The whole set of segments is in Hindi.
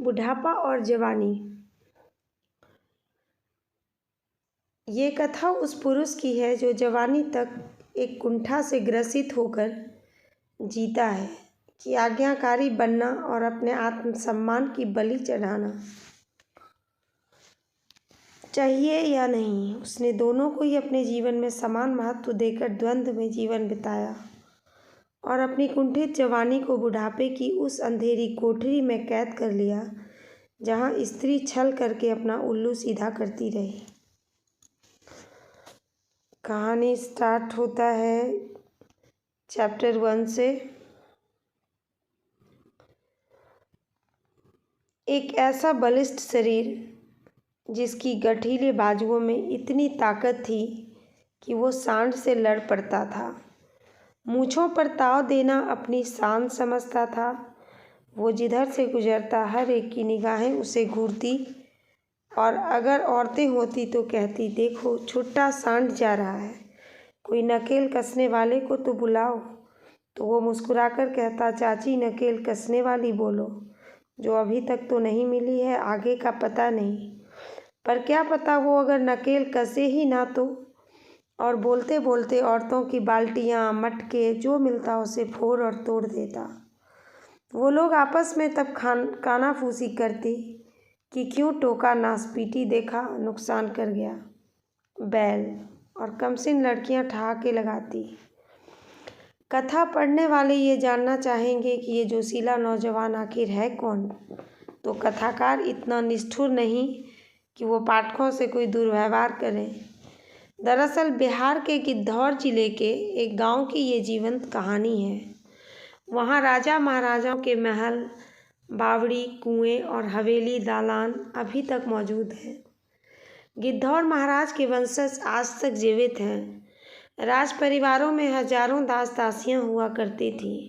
बुढ़ापा और जवानी। ये कथा उस पुरुष की है जो जवानी तक एक कुंठा से ग्रसित होकर जीता है कि आज्ञाकारी बनना और अपने आत्मसम्मान की बलि चढ़ाना चाहिए या नहीं। उसने दोनों को ही अपने जीवन में समान महत्व देकर द्वंद्व में जीवन बिताया और अपनी कुंठित जवानी को बुढ़ापे की उस अंधेरी कोठरी में कैद कर लिया जहाँ स्त्री छल करके अपना उल्लू सीधा करती रही। कहानी स्टार्ट होता है चैप्टर 1 से। एक ऐसा बलिष्ठ शरीर जिसकी गठीले बाजुओं में इतनी ताकत थी कि वो सांड से लड़ पड़ता था। मूँछों पर ताव देना अपनी शान समझता था। वो जिधर से गुजरता हर एक की निगाहें उसे घूरती और अगर औरतें होती तो कहती, देखो छुट्टा सांड जा रहा है, कोई नकेल कसने वाले को तो बुलाओ। तो वो मुस्कुराकर कहता, चाची नकेल कसने वाली बोलो, जो अभी तक तो नहीं मिली है, आगे का पता नहीं। पर क्या पता वो अगर नकेल कसे ही ना तो। और बोलते बोलते औरतों की बाल्टियाँ, मटके जो मिलता उसे फोड़ और तोड़ देता। वो लोग आपस में तब कानाफूसी करती कि क्यों टोका, नासपीटी देखा, नुकसान कर गया बैल। और कमसिन लड़कियां ठहाके लगाती। कथा पढ़ने वाले ये जानना चाहेंगे कि ये जोशीला नौजवान आखिर है कौन। तो कथाकार इतना निष्ठुर नहीं कि वो पाठकों से कोई दुर्व्यवहार करे। दरअसल बिहार के गिद्धौर जिले के एक गांव की ये जीवंत कहानी है। वहाँ राजा महाराजाओं के महल, बावड़ी, कुएं और हवेली, दालान अभी तक मौजूद हैं। गिद्धौर महाराज के वंशज आज तक जीवित हैं। राज परिवारों में हजारों दास दासियां हुआ करती थीं।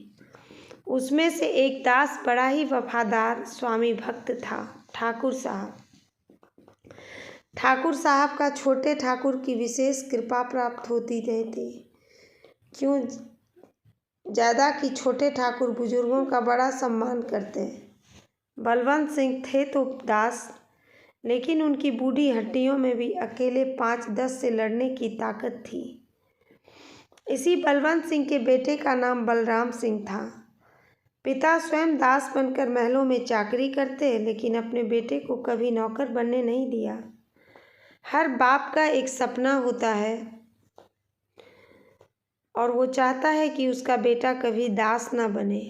उसमें से एक दास बड़ा ही वफादार स्वामी भक्त था, ठाकुर साहब। ठाकुर साहब का छोटे ठाकुर की विशेष कृपा प्राप्त होती रहती। क्यों ज़्यादा कि छोटे ठाकुर बुजुर्गों का बड़ा सम्मान करते। बलवंत सिंह थे तो दास, लेकिन उनकी बूढ़ी हड्डियों में भी अकेले 5-10 से लड़ने की ताकत थी। इसी बलवंत सिंह के बेटे का नाम बलराम सिंह था। पिता स्वयं दास बनकर महलों में चाकरी करते, लेकिन अपने बेटे को कभी नौकर बनने नहीं दिया। हर बाप का एक सपना होता है और वो चाहता है कि उसका बेटा कभी दास ना बने।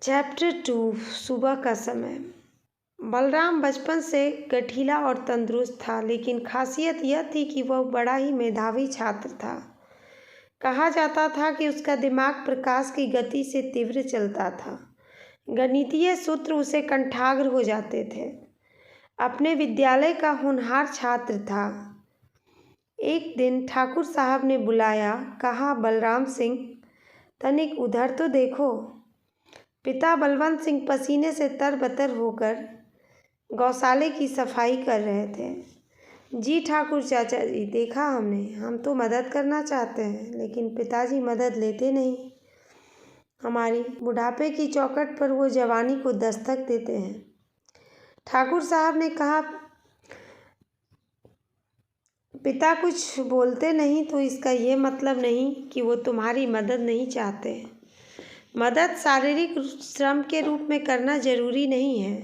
चैप्टर 2, सुबह का समय। बलराम बचपन से गठीला और तंदुरुस्त था, लेकिन खासियत यह थी कि वह बड़ा ही मेधावी छात्र था। कहा जाता था कि उसका दिमाग प्रकाश की गति से तीव्र चलता था। गणितीय सूत्र उसे कंठाग्र हो जाते थे। अपने विद्यालय का होनहार छात्र था। एक दिन ठाकुर साहब ने बुलाया, कहा, बलराम सिंह तनिक उधर तो देखो। पिता बलवंत सिंह पसीने से तरबतर होकर गौशाले की सफाई कर रहे थे। जी ठाकुर चाचा जी, देखा हमने, हम तो मदद करना चाहते हैं, लेकिन पिताजी मदद लेते नहीं। हमारी बुढ़ापे की चौखट पर वो जवानी को दस्तक देते हैं। ठाकुर साहब ने कहा, पिता कुछ बोलते नहीं तो इसका ये मतलब नहीं कि वो तुम्हारी मदद नहीं चाहते। मदद शारीरिक श्रम के रूप में करना जरूरी नहीं है।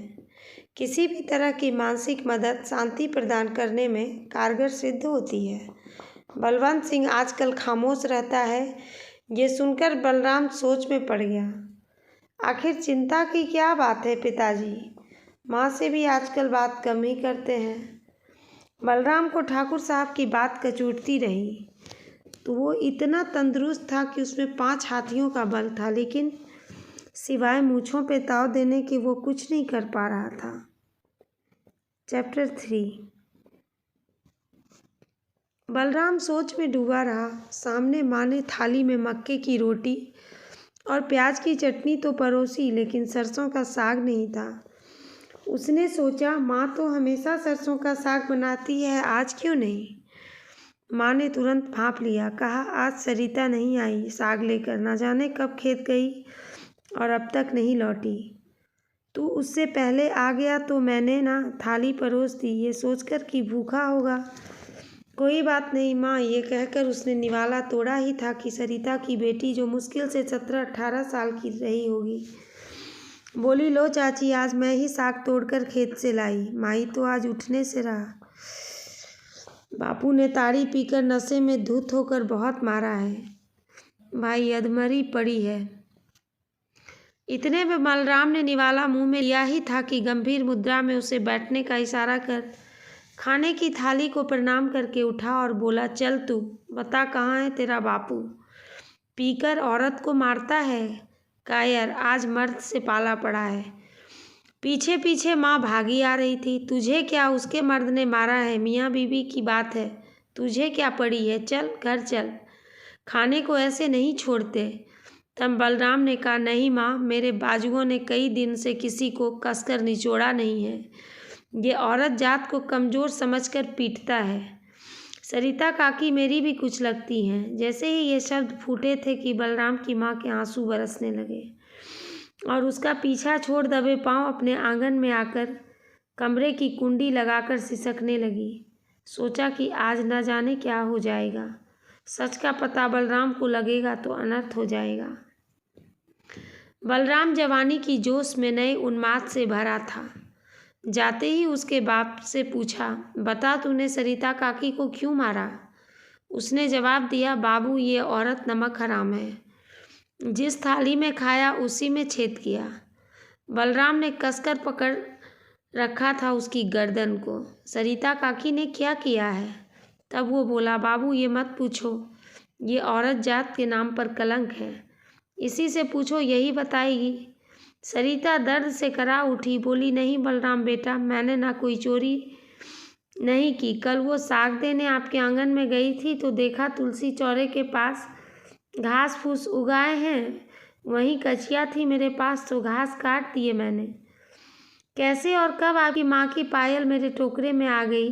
किसी भी तरह की मानसिक मदद शांति प्रदान करने में कारगर सिद्ध होती है। बलवंत सिंह आजकल खामोश रहता है। ये सुनकर बलराम सोच में पड़ गया। आखिर चिंता की क्या बात है पिताजी, माँ से भी आजकल बात कम ही करते हैं। बलराम को ठाकुर साहब की बात कचूटती रही। तो वो इतना तंदुरुस्त था कि उसमें 5 हाथियों का बल था, लेकिन सिवाय मूँछों पे ताव देने के वो कुछ नहीं कर पा रहा था। चैप्टर 3। बलराम सोच में डूबा रहा। सामने माँ ने थाली में मक्के की रोटी और प्याज की चटनी तो परोसी, लेकिन सरसों का साग नहीं था। उसने सोचा, माँ तो हमेशा सरसों का साग बनाती है, आज क्यों नहीं। माँ ने तुरंत भांप लिया, कहा, आज सरिता नहीं आई साग लेकर, ना जाने कब खेत गई और अब तक नहीं लौटी। तू उससे पहले आ गया तो मैंने ना थाली परोस दी, ये सोचकर कि भूखा होगा। कोई बात नहीं माँ, ये कहकर उसने निवाला तोड़ा ही था कि सरिता की बेटी, जो मुश्किल से 17-18 साल की रही होगी, बोली, लो चाची, आज मैं ही साग तोड़कर खेत से लाई। माई तो आज उठने से रहा। बापू ने ताड़ी पीकर नशे में धुत होकर बहुत मारा है। भाई अधमरी पड़ी है। इतने में बलराम ने निवाला मुंह में लिया ही था कि गंभीर मुद्रा में उसे बैठने का इशारा कर खाने की थाली को प्रणाम करके उठा और बोला, चल तू बता, कहाँ है तेरा बापू? पीकर औरत को मारता है। कायर, आज मर्द से पाला पड़ा है। पीछे पीछे माँ भागी आ रही थी। तुझे क्या, उसके मर्द ने मारा है, मियाँ बीवी की बात है, तुझे क्या पड़ी है? चल घर चल, खाने को ऐसे नहीं छोड़ते। तब बलराम ने कहा, नहीं माँ, मेरे बाजुओं ने कई दिन से किसी को कसकर निचोड़ा नहीं है। ये औरत जात को कमज़ोर समझकर पीटता है। सरिता काकी मेरी भी कुछ लगती हैं। जैसे ही ये शब्द फूटे थे कि बलराम की माँ के आंसू बरसने लगे और उसका पीछा छोड़ दबे पांव अपने आंगन में आकर कमरे की कुंडी लगाकर सिसकने लगी। सोचा कि आज न जाने क्या हो जाएगा। सच का पता बलराम को लगेगा तो अनर्थ हो जाएगा। बलराम जवानी की जोश में नए उन्माद से भरा था। जाते ही उसके बाप से पूछा, बता तूने सरिता काकी को क्यों मारा? उसने जवाब दिया, बाबू, ये औरत नमक हराम है। जिस थाली में खाया उसी में छेद किया। बलराम ने कसकर पकड़ रखा था उसकी गर्दन को। सरिता काकी ने क्या किया है? तब वो बोला, बाबू ये मत पूछो, ये औरत जात के नाम पर कलंक है, इसी से पूछो, यही बताएगी। सरिता दर्द से करा उठी, बोली, नहीं बलराम बेटा, मैंने ना कोई चोरी नहीं की। कल वो साग देने आपके आंगन में गई थी तो देखा तुलसी चौरे के पास घास फूस उगाए हैं, वहीं कचिया थी मेरे पास तो घास काट दिए मैंने। कैसे और कब आपकी माँ की पायल मेरे टोकरे में आ गई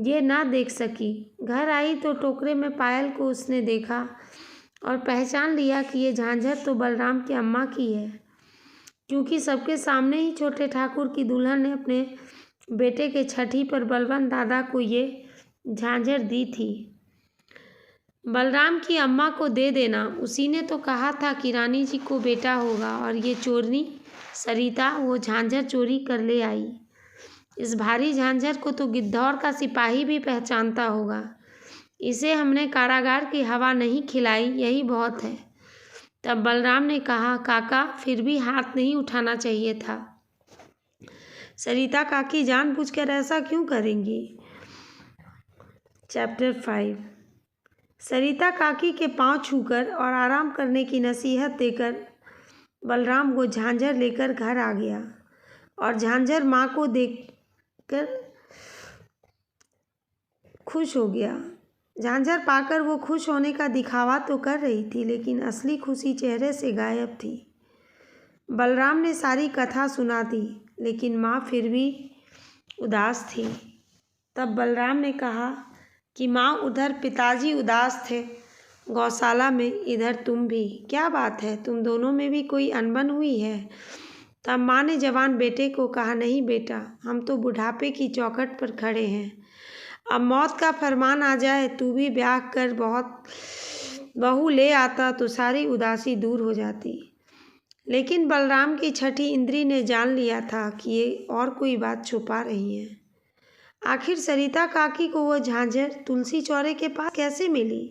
ये ना देख सकी। घर आई तो टोकरे में पायल को उसने देखा और पहचान लिया कि ये झांझर तो बलराम की अम्मा की है, क्योंकि सबके सामने ही छोटे ठाकुर की दुल्हन ने अपने बेटे के छठी पर बलवंत दादा को ये झांझर दी थी। बलराम की अम्मा को दे देना, उसी ने तो कहा था कि रानी जी को बेटा होगा, और ये चोरनी सरिता वो झांझर चोरी कर ले आई। इस भारी झांझर को तो गिद्धौर का सिपाही भी पहचानता होगा। इसे हमने कारागार की हवा नहीं खिलाई, यही बहुत है। तब बलराम ने कहा, काका, फिर भी हाथ नहीं उठाना चाहिए था। सरिता काकी जानबूझकर ऐसा क्यों करेंगी? चैप्टर 5। सरिता काकी के पांव छूकर और आराम करने की नसीहत देकर बलराम वो झांझर लेकर घर आ गया और झांझर माँ को देखकर खुश हो गया। झांझर पाकर वो खुश होने का दिखावा तो कर रही थी, लेकिन असली खुशी चेहरे से गायब थी। बलराम ने सारी कथा सुना दी, लेकिन माँ फिर भी उदास थी। तब बलराम ने कहा कि माँ, उधर पिताजी उदास थे गौशाला में, इधर तुम भी, क्या बात है, तुम दोनों में भी कोई अनबन हुई है? तब माँ ने जवान बेटे को कहा, नहीं बेटा, हम तो बुढ़ापे की चौखट पर खड़े हैं। अब मौत का फरमान आ जाए, तू भी ब्याह कर बहुत बहू ले आता तो सारी उदासी दूर हो जाती। लेकिन बलराम की छठी इंद्री ने जान लिया था कि ये और कोई बात छुपा रही है। आखिर सरिता काकी को वो झांझर तुलसी चौरे के पास कैसे मिली?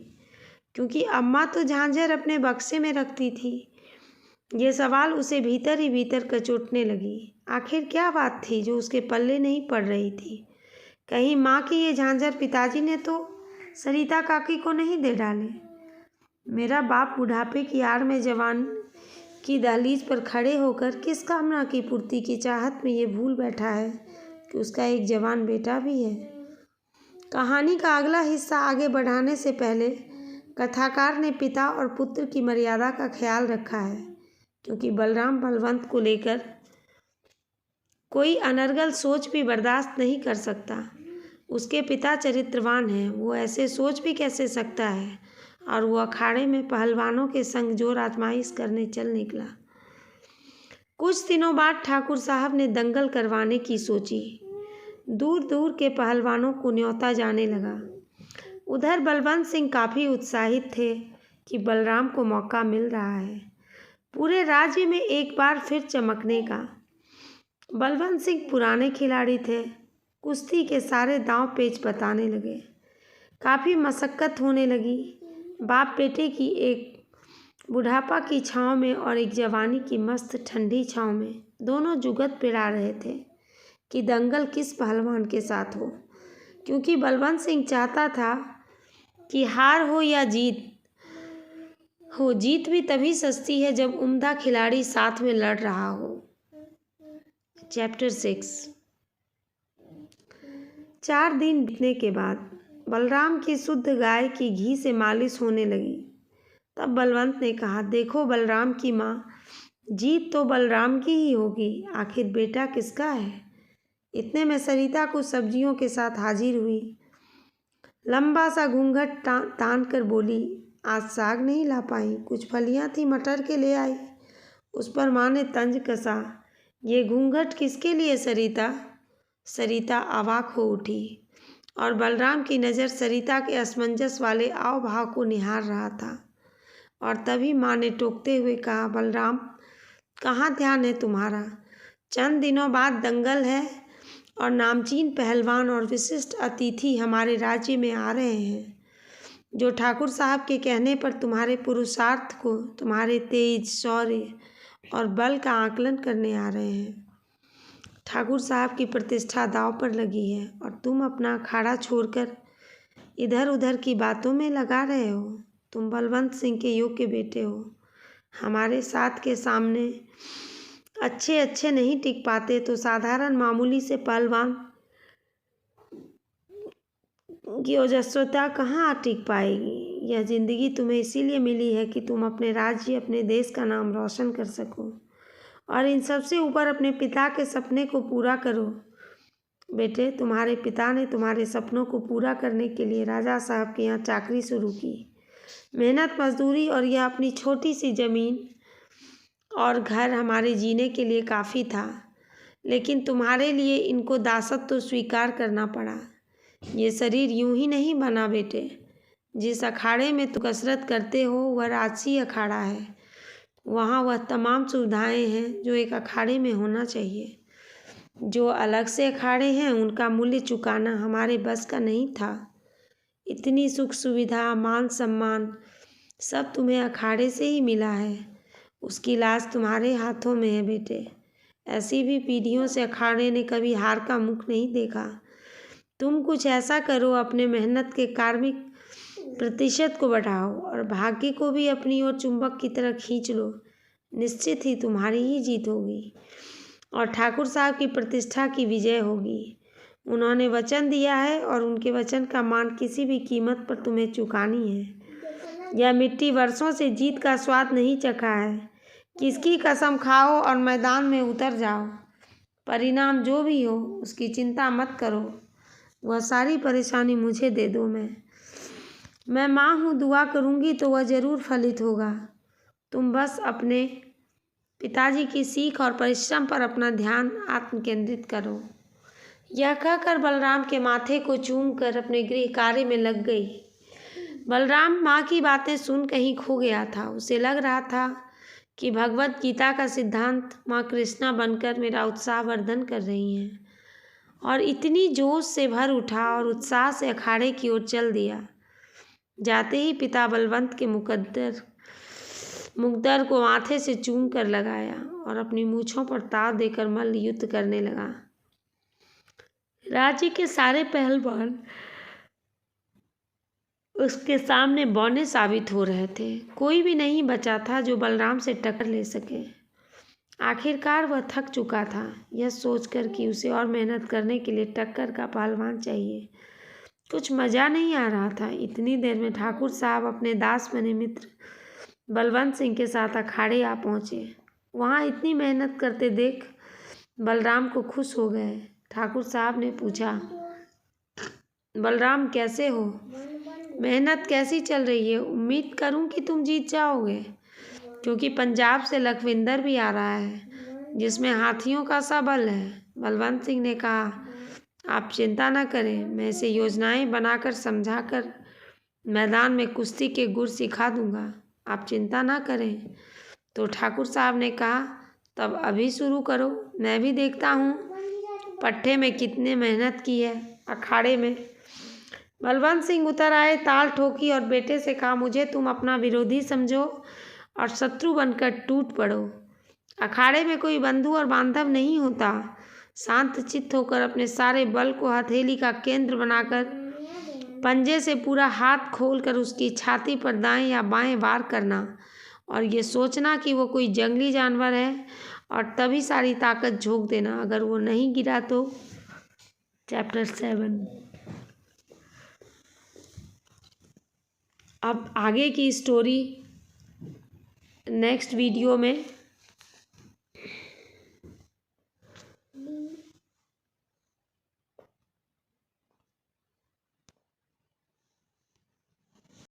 क्योंकि अम्मा तो झांझर अपने बक्से में रखती थी। ये सवाल उसे भीतर ही भीतर कचोटने लगी। आखिर क्या बात थी जो उसके पल्ले नहीं पड़ रही थी? कहीं माँ की ये झांझर पिताजी ने तो सरिता काकी को नहीं दे डाले? मेरा बाप बुढ़ापे की आड़ में जवान की दहलीज पर खड़े होकर किस कामना की पूर्ति की चाहत में ये भूल बैठा है कि उसका एक जवान बेटा भी है। कहानी का अगला हिस्सा आगे बढ़ाने से पहले कथाकार ने पिता और पुत्र की मर्यादा का ख्याल रखा है, क्योंकि बलराम बलवंत को लेकर कोई अनर्गल सोच भी बर्दाश्त नहीं कर सकता। उसके पिता चरित्रवान हैं, वो ऐसे सोच भी कैसे सकता है? और वो अखाड़े में पहलवानों के संग जोर आजमाइश करने चल निकला। कुछ दिनों बाद ठाकुर साहब ने दंगल करवाने की सोची। दूर दूर के पहलवानों को न्योता जाने लगा। उधर बलवंत सिंह काफ़ी उत्साहित थे कि बलराम को मौका मिल रहा है पूरे राज्य में एक बार फिर चमकने का। बलवंत सिंह पुराने खिलाड़ी थे। कुश्ती के सारे दांव पेच बताने लगे। काफ़ी मशक्क़त होने लगी। बाप बेटे की एक बुढ़ापा की छाँव में और एक जवानी की मस्त ठंडी छाँव में दोनों जुगत पिड़ा रहे थे कि दंगल किस पहलवान के साथ हो, क्योंकि बलवंत सिंह चाहता था कि हार हो या जीत हो, जीत भी तभी सस्ती है जब उम्दा खिलाड़ी साथ में लड़ रहा हो। चैप्टर 6। 4 दिन बीतने के बाद बलराम की शुद्ध गाय की घी से मालिश होने लगी। तब बलवंत ने कहा, देखो बलराम की माँ, जीत तो बलराम की ही होगी, आखिर बेटा किसका है। इतने में सरिता कुछ सब्जियों के साथ हाजिर हुई। लंबा सा घूंघट तान कर बोली, आज साग नहीं ला पाई, कुछ फलियां थी मटर के ले आई। उस पर माँ ने तंज कसा, ये घूंघट किसके लिए सरिता। सरिता अवाक हो उठी और बलराम की नज़र सरिता के असमंजस वाले आव भाव को निहार रहा था। और तभी माँ ने टोकते हुए कहा, बलराम कहाँ ध्यान है तुम्हारा। चंद दिनों बाद दंगल है और नामचीन पहलवान और विशिष्ट अतिथि हमारे राज्य में आ रहे हैं, जो ठाकुर साहब के कहने पर तुम्हारे पुरुषार्थ को, तुम्हारे तेज, शौर्य और बल का आकलन करने आ रहे हैं। ठाकुर साहब की प्रतिष्ठा दांव पर लगी है और तुम अपना अखाड़ा छोड़कर इधर उधर की बातों में लगा रहे हो। तुम बलवंत सिंह के योग्य बेटे हो। हमारे साथ के सामने अच्छे नहीं टिक पाते तो साधारण मामूली से पहलवान की ओजस्वता कहाँ टिक पाएगी। यह ज़िंदगी तुम्हें इसीलिए मिली है कि तुम अपने राज्य, अपने देश का नाम रोशन कर सको और इन सबसे ऊपर अपने पिता के सपने को पूरा करो। बेटे, तुम्हारे पिता ने तुम्हारे सपनों को पूरा करने के लिए राजा साहब के यहाँ चाकरी शुरू की। मेहनत मजदूरी और यह अपनी छोटी सी ज़मीन और घर हमारे जीने के लिए काफ़ी था, लेकिन तुम्हारे लिए इनको दासत्व तो स्वीकार करना पड़ा। ये शरीर यूं ही नहीं बना बेटे। जिस अखाड़े में तुम कसरत करते हो वह राजसी अखाड़ा है। वहाँ वह तमाम सुविधाएं हैं जो एक अखाड़े में होना चाहिए। जो अलग से अखाड़े हैं उनका मूल्य चुकाना हमारे बस का नहीं था। इतनी सुख सुविधा, मान सम्मान सब तुम्हें अखाड़े से ही मिला है। उसकी लाज तुम्हारे हाथों में है बेटे। ऐसी भी पीढ़ियों से अखाड़े ने कभी हार का मुख नहीं देखा। तुम कुछ ऐसा करो, अपने मेहनत के कार्मिक प्रतिशत को बढ़ाओ और भाग्य को भी अपनी ओर चुंबक की तरह खींच लो। निश्चित ही तुम्हारी ही जीत होगी और ठाकुर साहब की प्रतिष्ठा की विजय होगी। उन्होंने वचन दिया है और उनके वचन का मान किसी भी कीमत पर तुम्हें चुकानी है। यह मिट्टी वर्षों से जीत का स्वाद नहीं चखा है। किसकी कसम खाओ और मैदान में उतर जाओ। परिणाम जो भी हो उसकी चिंता मत करो। वह सारी परेशानी मुझे दे दो। मैं माँ हूँ, दुआ करूँगी तो वह ज़रूर फलित होगा। तुम बस अपने पिताजी की सीख और परिश्रम पर अपना ध्यान आत्म केंद्रित करो। यह कहकर बलराम के माथे को चूमकर अपने गृह कार्य में लग गई। बलराम माँ की बातें सुन कहीं खो गया था। उसे लग रहा था कि भगवत गीता का सिद्धांत माँ कृष्णा बनकर मेरा उत्साहवर्धन कर रही हैं, और इतनी जोश से भर उठा और उत्साह से अखाड़े की ओर चल दिया। जाते ही पिता बलवंत के मुकद्दर को माथे से चूम कर लगाया और अपनी मूँछों पर ताव देकर मल्ल युद्ध करने लगा। राज्य के सारे पहलवान उसके सामने बौने साबित हो रहे थे। कोई भी नहीं बचा था जो बलराम से टक्कर ले सके। आखिरकार वह थक चुका था, यह सोचकर कि उसे और मेहनत करने के लिए टक्कर का पहलवान चाहिए। कुछ मज़ा नहीं आ रहा था। इतनी देर में ठाकुर साहब अपने दास बने मित्र बलवंत सिंह के साथ अखाड़े आ पहुँचे। वहाँ इतनी मेहनत करते देख बलराम को खुश हो गए। ठाकुर साहब ने पूछा, बलराम कैसे हो? मेहनत कैसी चल रही है? उम्मीद करूं कि तुम जीत जाओगे, क्योंकि पंजाब से लखविंदर भी आ रहा है। जिसमें हाथियों का सा बल है। बलवंत सिंह ने कहा, आप चिंता न करें, मैं इसे योजनाएं बनाकर समझाकर मैदान में कुश्ती के गुर सिखा दूंगा, आप चिंता ना करें। तो ठाकुर साहब ने कहा, तब अभी शुरू करो, मैं भी देखता हूँ पट्टे में कितने मेहनत की है। अखाड़े में बलवंत सिंह उतर आए, ताल ठोकी और बेटे से कहा, मुझे तुम अपना विरोधी समझो और शत्रु बनकर टूट पड़ो। अखाड़े में कोई बंधु और बांधव नहीं होता। शांत चित्त होकर अपने सारे बल को हथेली का केंद्र बनाकर पंजे से पूरा हाथ खोलकर उसकी छाती पर दाएं या बाएं वार करना और ये सोचना कि वो कोई जंगली जानवर है और तभी सारी ताकत झोंक देना। अगर वो नहीं गिरा तो। चैप्टर 7। अब आगे की स्टोरी नेक्स्ट वीडियो में